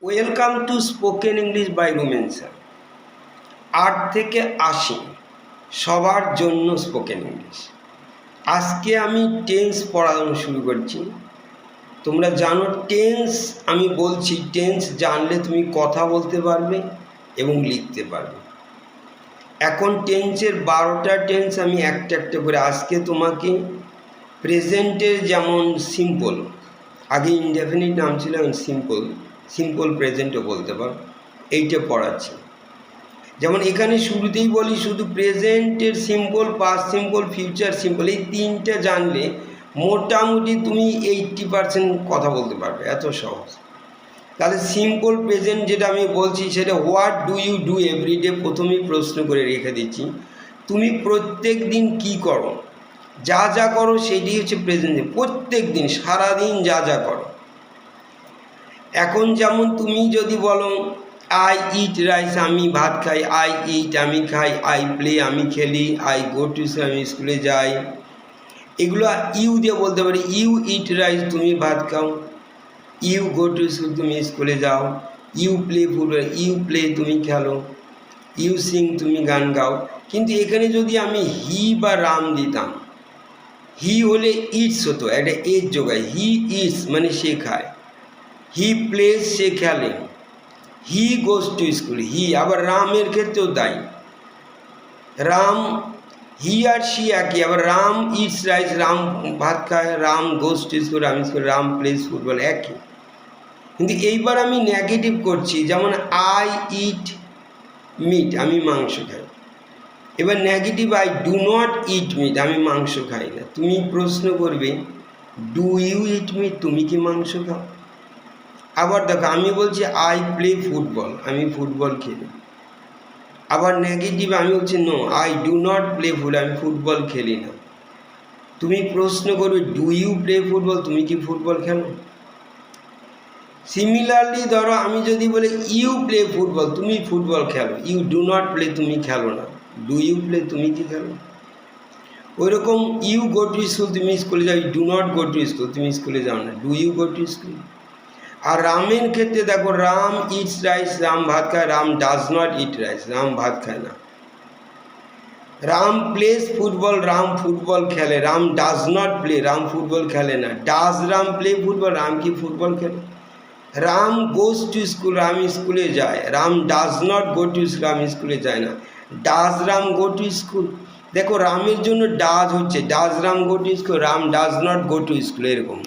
Welcome to spoken English by Rumen sir. 8 থেকে 80 সবার জন্য স্পোকেন ইংলিশ। আজকে আমি টেন্স পড়ানো শুরু করছি। তোমরা জানো টেন্স, আমি বলছি টেন্স জানলে তুমি কথা বলতে পারবে এবং লিখতে পারবে। এখন টেন্সের 12টা টেন্স আমি একটা একটা করে আজকে তোমাকে প্রেজেন্টের, যেমন সিম্পল, আগে ইনডেফিনিট নাম ছিল, সিম্পল প্রেজেন্টও বলতে পারো, এইটা পড়াচ্ছি। যেমন এখানে শুরুতেই বলি শুধু প্রেজেন্টের simple, past simple, future simple, এই তিনটে জানলে মোটামুটি তুমি 80% কথা বলতে পারবে, এত সহজ। তাহলে সিম্পল প্রেজেন্ট যেটা আমি বলছি সেটা what do you do everyday, প্রথমেই প্রশ্ন করে রেখে দিচ্ছি। তুমি প্রত্যেক দিন কী করো, যা যা করো সেটি হচ্ছে প্রেজেন্ট, প্রত্যেক দিন সারাদিন যা যা করো। এখন যেমন তুমি যদি বলো আই ইট রাইস, আমি ভাত খাই, আই ইট আমি খাই, আই প্লে আমি খেলি, আই গো টু স্কুল আমি স্কুলে যাই, এগুলো ইউ দিয়ে বলতে পারি। ইউ ইট রাইস তুমি ভাত খাও, ইউ গো টু স্কুল তুমি স্কুলে যাও, you play football, you play তুমি খেলো, ইউ সিং তুমি গান গাও। কিন্তু এখানে যদি আমি হি বা রাম দিতাম, হি হলে ইটস হতো, একটা এজ যোগায়, হি ইটস মানে সে খায়, হি প্লেস সে খেলে, হি গোজ টু স্কুল হি। আবার রামের ক্ষেত্রেও তাই, রাম হি আর সি একই। আবার রাম ইটস রাইস রাম ভাত খায়, Ram goes to school Ram school, Ram plays football একই। কিন্তু এইবার আমি নেগেটিভ করছি, যেমন আই ইট মিট আমি মাংস খাই। এবার negative, I do not it meet আমি মাংস খাই না। তুমি প্রশ্ন করবে ডু ইউ ইট মিট, তুমি কি মাংস খাও? আবার দেখো আমি বলছি আই প্লে ফুটবল, আমি ফুটবল খেলি। আবার নেগেটিভ আমি বলছি no I do not play football, আমি ফুটবল খেলি না। তুমি প্রশ্ন করবে ডু ইউ প্লে ফুটবল, তুমি কি ফুটবল খেলো? সিমিলারলি ধরো আমি যদি বলি ইউ প্লে ফুটবল, তুমি ফুটবল খেলো, ইউ ডু নট প্লে তুমি খেলো না, ডু ইউ প্লে তুমি কি খেলো? ওই রকম ইউ গো টু স্কুল তুমি স্কুলে যাও, do not go to school তুমি স্কুলে যাও না, do you go to school. আর রামের ক্ষেত্রে দেখো রাম ইটস রাইস রাম ভাত খায়, Ram does not eat rice Ram ভাত খায় না। Ram plays football, Ram football খেলে, Ram does not play Ram football খেলে না। Does Ram play football, Ram কি ফুটবল খেলে? Ram goes to school Ram স্কুলে যায়, Ram does not go to school Ram স্কুলে যায় না। Does Ram go to school, দেখো রামের জন্য ডাজ হচ্ছে, does Ram go to school, Ram does not go to school, এরকম।